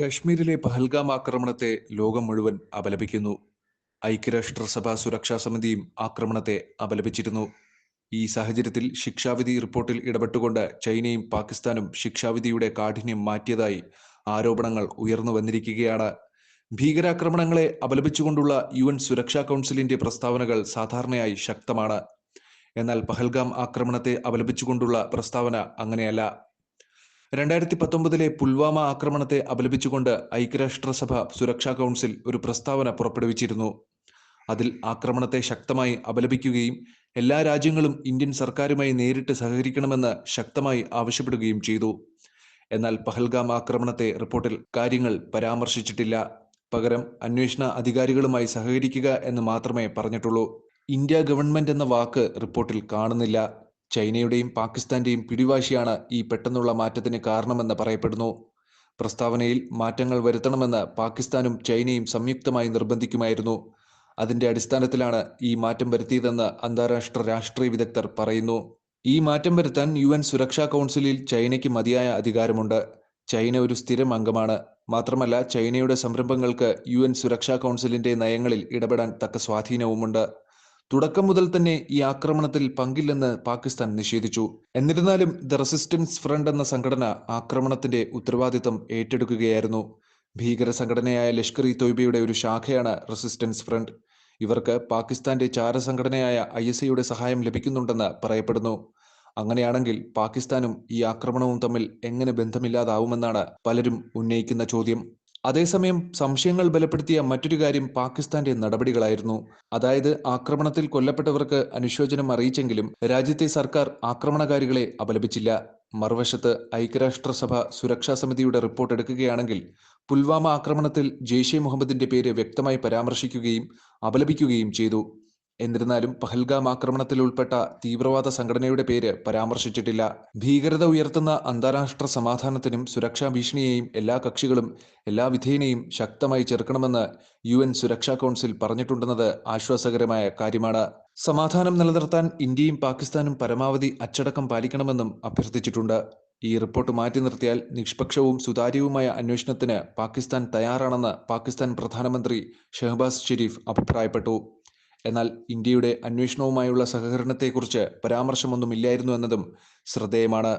കശ്മീരിലെ പഹൽഗാം ആക്രമണത്തെ ലോകം മുഴുവൻ അപലപിക്കുന്നു. ഐക്യരാഷ്ട്രസഭ സുരക്ഷാ സമിതിയും ആക്രമണത്തെ അപലപിച്ചിരുന്നു. ഈ സാഹചര്യത്തിൽ ശിക്ഷാവിധി റിപ്പോർട്ടിൽ ഇടപെട്ടുകൊണ്ട് ചൈനയും പാകിസ്ഥാനും ശിക്ഷാവിധിയുടെ കാഠിന്യം മാറ്റിയതായി ആരോപണങ്ങൾ ഉയർന്നു വന്നിരിക്കുകയാണ്. ഭീകരാക്രമണങ്ങളെ അപലപിച്ചുകൊണ്ടുള്ള UN സുരക്ഷാ കൗൺസിലിന്റെ പ്രസ്താവനകൾ സാധാരണയായി ശക്തമാണ്. എന്നാൽ പഹൽഗാം ആക്രമണത്തെ അപലപിച്ചുകൊണ്ടുള്ള പ്രസ്താവന അങ്ങനെയല്ല. 2019 പുൽവാമ ആക്രമണത്തെ അപലപിച്ചുകൊണ്ട് ഐക്യരാഷ്ട്രസഭ സുരക്ഷാ കൗൺസിൽ ഒരു പ്രസ്താവന പുറപ്പെടുവിച്ചിരുന്നു. അതിൽ ആക്രമണത്തെ ശക്തമായി അപലപിക്കുകയും എല്ലാ രാജ്യങ്ങളും ഇന്ത്യൻ സർക്കാരുമായി നേരിട്ട് സഹകരിക്കണമെന്ന് ശക്തമായി ആവശ്യപ്പെടുകയും ചെയ്തു. എന്നാൽ പഹൽഗാം ആക്രമണത്തെ റിപ്പോർട്ടിൽ കാര്യങ്ങൾ പരാമർശിച്ചിട്ടില്ല. പകരം അന്വേഷണ അധികാരികളുമായി സഹകരിക്കുക എന്ന് മാത്രമേ പറഞ്ഞിട്ടുള്ളൂ. ഇന്ത്യ ഗവൺമെന്റ് എന്ന വാക്ക് റിപ്പോർട്ടിൽ കാണുന്നില്ല. ചൈനയുടെയും പാകിസ്ഥാന്റെയും പിടിവാശിയാണ് ഈ പെട്ടെന്നുള്ള മാറ്റത്തിന് കാരണമെന്ന് പറയപ്പെടുന്നു. പ്രസ്താവനയിൽ മാറ്റങ്ങൾ വരുത്തണമെന്ന് പാകിസ്ഥാനും ചൈനയും സംയുക്തമായി നിർബന്ധിക്കുമായിരുന്നു. അതിന്റെ അടിസ്ഥാനത്തിലാണ് ഈ മാറ്റം വരുത്തിയതെന്ന് അന്താരാഷ്ട്ര രാഷ്ട്രീയ വിദഗ്ധർ പറയുന്നു. ഈ മാറ്റം വരുത്താൻ UN സുരക്ഷാ കൗൺസിലിൽ ചൈനയ്ക്ക് മതിയായ അധികാരമുണ്ട്. ചൈന ഒരു സ്ഥിരം അംഗമാണ്. മാത്രമല്ല, ചൈനയുടെ സംരംഭങ്ങൾക്ക് UN സുരക്ഷാ കൗൺസിലിന്റെ നയങ്ങളിൽ ഇടപെടാൻ തക്ക സ്വാധീനവുമുണ്ട്. തുടക്കം മുതൽ തന്നെ ഈ ആക്രമണത്തിൽ പങ്കില്ലെന്ന് പാകിസ്ഥാൻ നിഷേധിച്ചു. എന്നിരുന്നാലും ദ റെസിസ്റ്റൻസ് ഫ്രണ്ട് എന്ന സംഘടന ആക്രമണത്തിന്റെ ഉത്തരവാദിത്തം ഏറ്റെടുക്കുകയായിരുന്നു. ഭീകര സംഘടനയായ ലഷ്കർ ഇ തോയ്ബയുടെ ഒരു ശാഖയാണ് റെസിസ്റ്റൻസ് ഫ്രണ്ട്. ഇവർക്ക് പാകിസ്ഥാന്റെ ചാരസംഘടനയായ ISIയുടെ സഹായം ലഭിക്കുന്നുണ്ടെന്ന് പറയപ്പെടുന്നു. അങ്ങനെയാണെങ്കിൽ പാകിസ്ഥാനും ഈ ആക്രമണവും തമ്മിൽ എങ്ങനെ ബന്ധമില്ലാതാവുമെന്നാണ് പലരും ഉന്നയിക്കുന്ന ചോദ്യം. അതേസമയം സംശയങ്ങൾ ബലപ്പെടുത്തിയ മറ്റൊരു കാര്യം പാകിസ്ഥാന്റെ നടപടികളായിരുന്നു. അതായത്, ആക്രമണത്തിൽ കൊല്ലപ്പെട്ടവർക്ക് അനുശോചനം അറിയിച്ചെങ്കിലും രാജ്യത്തെ സർക്കാർ ആക്രമണകാരികളെ അപലപിച്ചില്ല. മറുവശത്ത് ഐക്യരാഷ്ട്രസഭ സുരക്ഷാ സമിതിയുടെ റിപ്പോർട്ട് എടുക്കുകയാണെങ്കിൽ പുൽവാമ ആക്രമണത്തിൽ ജെയ്ഷെ മുഹമ്മദിന്റെ പേര് വ്യക്തമായി പരാമർശിക്കുകയും അപലപിക്കുകയും ചെയ്തു. എന്നിരുന്നാലും പഹൽഗാം ആക്രമണത്തിൽ ഉൾപ്പെട്ട തീവ്രവാദ സംഘടനയുടെ പേര് പരാമർശിച്ചിട്ടില്ല. ഭീകരത ഉയർത്തുന്ന അന്താരാഷ്ട്ര സമാധാനത്തിനും സുരക്ഷാ ഭീഷണിയെയും എല്ലാ കക്ഷികളും എല്ലാ വിധേനയും ശക്തമായി ചെറുക്കണമെന്ന് UN സുരക്ഷാ കൗൺസിൽ പറഞ്ഞിട്ടുണ്ടെന്നത് ആശ്വാസകരമായ കാര്യമാണ്. സമാധാനം നിലനിർത്താൻ ഇന്ത്യയും പാകിസ്ഥാനും പരമാവധി അച്ചടക്കം പാലിക്കണമെന്നും അഭ്യർത്ഥിച്ചിട്ടുണ്ട്. ഈ റിപ്പോർട്ട് മാറ്റി നിർത്തിയാൽ നിഷ്പക്ഷവും സുതാര്യവുമായ അന്വേഷണത്തിന് പാകിസ്ഥാൻ തയ്യാറാണെന്ന് പാകിസ്ഥാൻ പ്രധാനമന്ത്രി ഷെഹ്ബാസ് ഷെരീഫ് അഭിപ്രായപ്പെട്ടു. എന്നാൽ ഇന്ത്യയുടെ അന്വേഷണവുമായുള്ള സഹകരണത്തെക്കുറിച്ച് പരാമർശമൊന്നുമില്ലായിരുന്നു എന്നതും ശ്രദ്ധേയമാണ്.